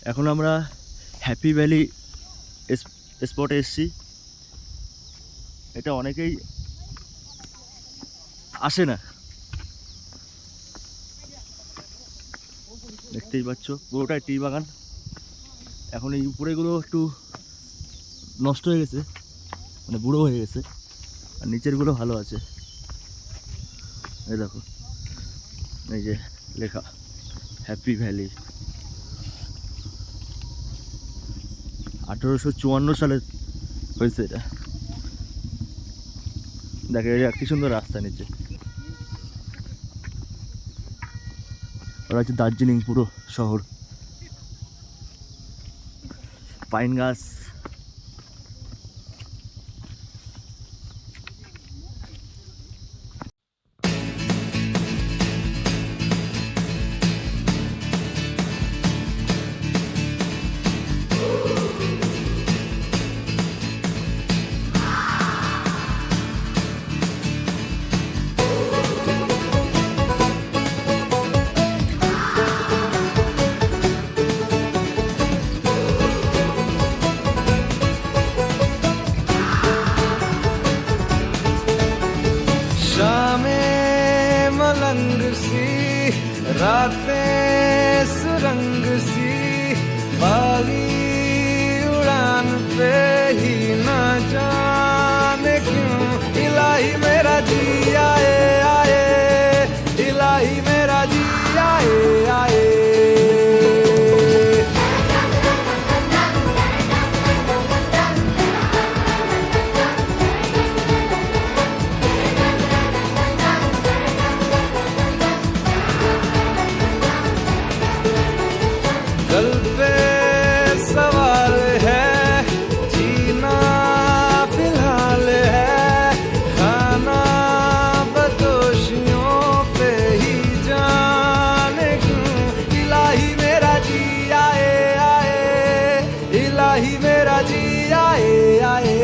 এখন আমরা happy valley স্পটে এসেছি। এটা অনেকেই আসে না, দেখতেই পাচ্ছ পুরোটাই টি বাগান। এখন এই উপরেগুলো একটু নষ্ট হয়ে গেছে, মানে বুড়ো হয়ে গেছে, আর নিচেরগুলো ভালো আছে। এই দেখো, এই যে লেখা হ্যাপি ভ্যালি। 1854 সালে হয়েছে এটা। দেখো কি সুন্দর রাস্তা নিচে। ওরা হচ্ছে দার্জিলিং পুরো শহর, পাইন গাছ। मलंग सी रातें सुरंग सी बागी उड़ान पे ही ना जाने क्यों इलाही मेरा जी आए आए, इलाही मेरा जी आए आए। कल पे सवाल है, जीना फिलहाल है, खाना बदोशियों पे ही जाने क्यों इलाही मेरा जी आए आए, इलाही मेरा जी आए आए।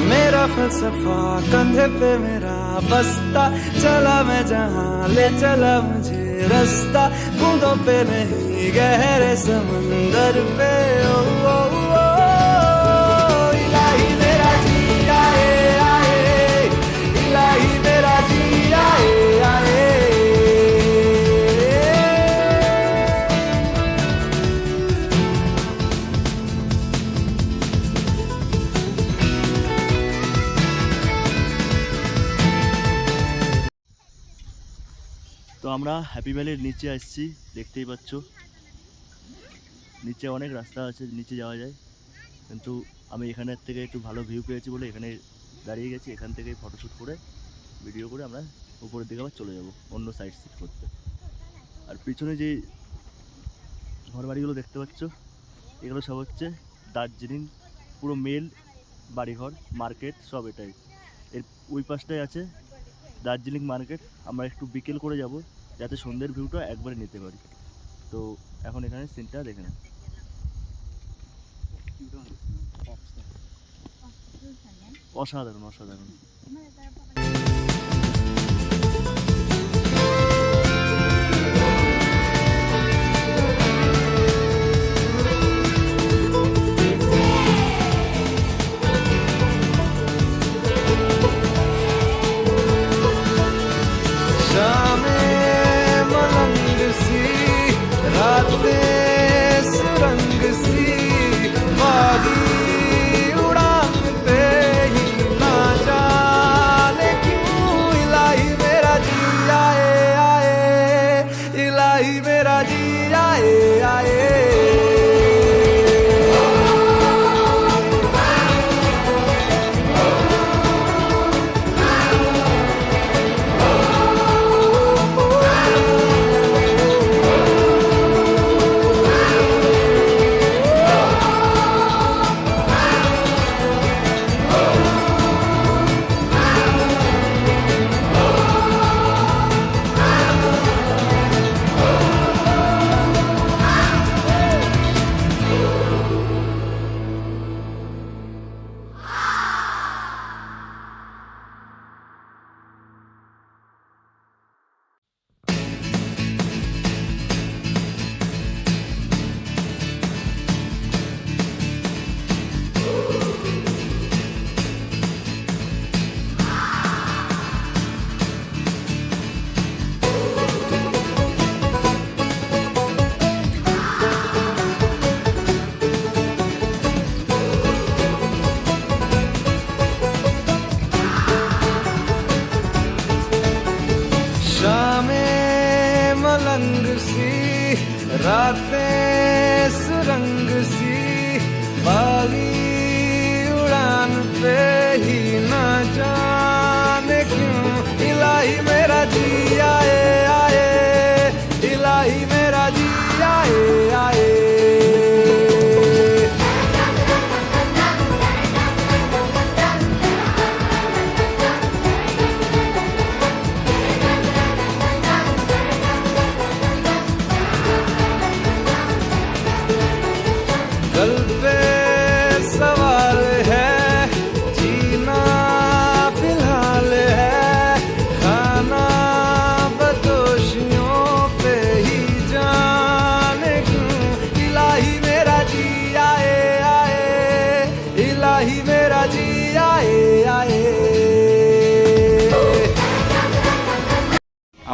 मेरा फलसफा कंधे पे मेरा बस्ता, चला मैं जहाँ ले चला मुझे रास्ता, बूंदों पे नहीं गहरे समंदर पे। ओ, ओ, ओ, इलाही मेरा जी आए आए, इलाही मेरा जी आए आए। তো আমরা হ্যাপি ভ্যালির নিচে আসছি, দেখতেই পাচ্ছ নিচে অনেক রাস্তা আছে, নিচে যাওয়া যায়, কিন্তু আমি এখানের থেকে একটু ভালো ভিউ পেয়েছি বলে এখানে দাঁড়িয়ে গেছি। এখান থেকে ফটোশ্যুট করে ভিডিও করে আমরা উপরের দিকে আবার চলে যাব অন্য সাইড সিট করতে। আর পিছনে যে ঘরবাড়িগুলো দেখতে পাচ্ছ এগুলো সব হচ্ছে দার্জিলিং পুরো মেল বাড়িঘর, মার্কেট সব এটাই। এর ওই পাশটায় আছে দার্জিলিং মার্কেট। আমরা একটু বিকেল করে যাব যাতে সন্ধ্যের ভিউটা একবারে নিতে পারি। তো এখন এখানে সিনটা দেখে নেন। অসাধারণ অসাধারণ। सुरंग सी बागी उड़ान पे ही ना जाने क्यों इलाही मेरा जी आए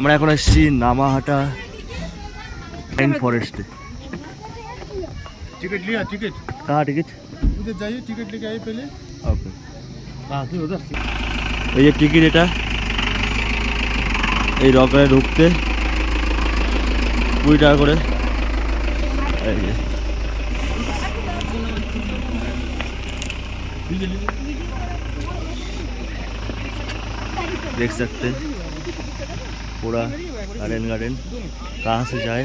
আমরা এখন এসেছি নামাহাটা पाइन फॉरेस्ट। टिकट लिया टिकट कहाँ टिकट? उधर जाइए टिकट लेके आइए पहले। ओके कहाँ से उधर से এই যে টিকিট এটা এই রকারে ঢুকতে 20 টাকা করে। এই যে देख सकते पूरा गार्डन कहाँ से जाए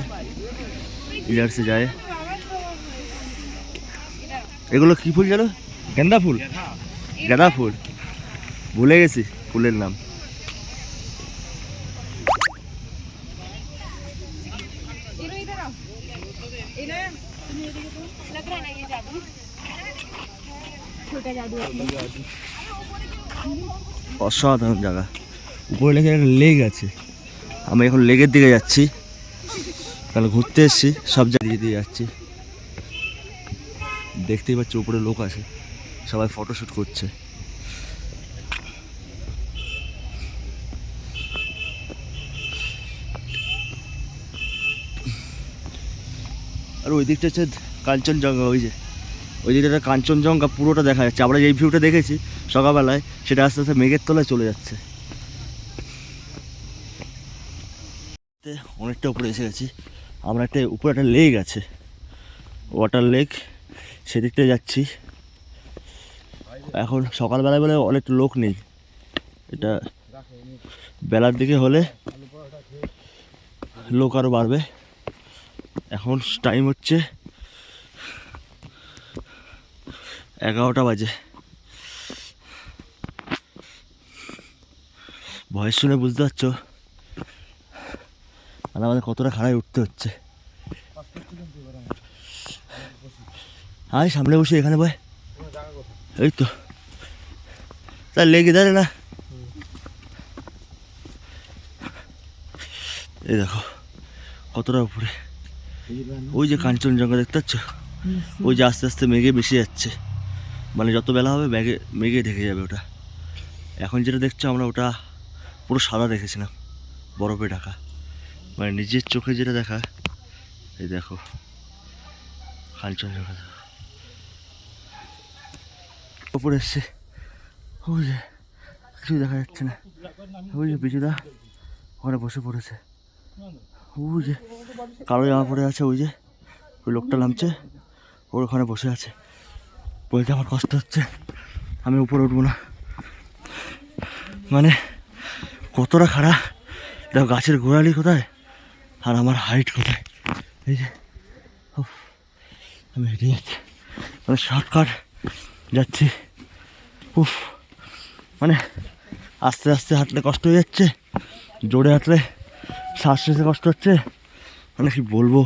इधर से जाए। এগুলো কি ফুল জানো? गेंदा फूल गेंदा फूल ভুলে গেছি ফুলের নাম। অসাধারণ জায়গা, উপরে লেগে একটা লেক আছে। আমি এখন লেকের দিকে যাচ্ছি, কারণ ঘুরতে এসেছি, সব জায়গায় দিয়ে যাচ্ছি। দেখতেই পাচ্ছি উপরে লোক আছে, সবাই ফটোশ্যুট করছে। আর ওই দিকটা হচ্ছে কাঞ্চনজঙ্ঘা, ওই দিকটা কাঞ্চনজঙ্ঘা পুরোটা দেখা যাচ্ছে। আমরা যেই ভিউটা দেখেছি সকালবেলায়, সেটা আস্তে আস্তে মেঘের তলায় চলে যাচ্ছে। অনেকটা উপরে এসে গেছি আমরা। একটা উপরে একটা লেক আছে, ওয়াটার লেক, সেদিকটা যাচ্ছি। এখন সকালবেলায় বলে অনেক লোক নেই, এটা বেলার দিকে হলে লোক আরও বাড়বে। এখন টাইম হচ্ছে 11টা বাজে। ভয়েস শুনে বুঝতে পারছো আর আমাদের কতটা খাড়ায় উঠতে হচ্ছে। আয় সামনে বসে এখানে বয়, এই তো তার লেগে দাঁড়ে না। এই দেখো কতটা উপরে, ওই যে কাঞ্চনজঙ্ঘা দেখতে পাচ্ছ, ওই যে আস্তে আস্তে মেঘে বেশি যাচ্ছে। মানে যত বেলা হবে মেঘে ঢেকে যাবে ওটা। এখন যেটা দেখছো আমরা, ওটা পুরো সাদা দেখেছিলাম, বরফে ঢাকা। মানে নিজের চোখে যেটা দেখা, এই দেখো কাঞ্চনজঙ্ঘা উপরে এসছে। ওই যে কিছুই দেখা যাচ্ছে না, ওই যে বিজুদা ওখানে বসে পড়েছে। ওই যে কালো জামা পরে আছে, ওই যে ওই লোকটা নামছে, ওর ওখানে বসে আছে। বলতে আমার কষ্ট হচ্ছে, আমি উপরে উঠবো না। মানে কতটা খারাপ দেখো, গাছের গোড়ালি কোথায় আর আমার হাইট কোথায়। এই যে আমি হেঁটে যাচ্ছি, মানে শর্টকাট যাচ্ছি। উফ, মানে আস্তে আস্তে হাঁটলে কষ্ট হয়ে যাচ্ছে, জোরে হাঁটলে শ্বাস নিতে কষ্ট হচ্ছে। মানে কি বলবো,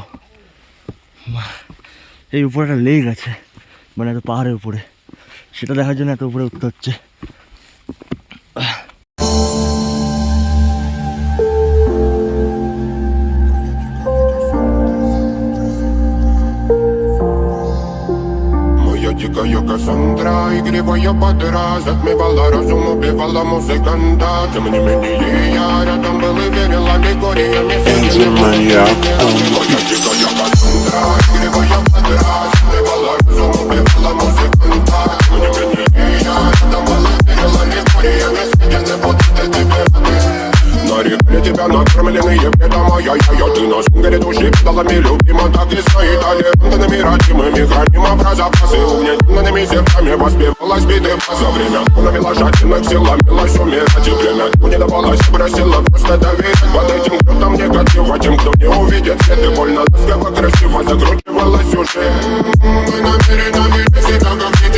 এই উপরে একটা লেক আছে, মানে এত পাহাড়ের উপরে, সেটা দেখার জন্য এত উপরে উঠতে হচ্ছে। Дикая Кассандра, игривая подра, затмевала разум, убивала музыканта. Тем не менее я рядом был и верил аллегориями. Моя дикая Кассандра, игривая подра, затмевала разум, убивала музыканта. Тем не менее я рядом был и верил аллегориями. Я не буду для тебя. Нарекли тебя накормленные бредом, ай-яй-яй, ты на сунгере души педалами любима, так и стоит аллегантными родимыми, храним образопасы, угнетенными сердцами воспевалась биты за время. Навела жадных сил, ломилась умирать, и время не давалось, просила просто доверять под этим кто-то негатива, тем, кто не увидит свет, и больно ласково, красиво закручивалась уже. Мы намеренно вели себя как дети.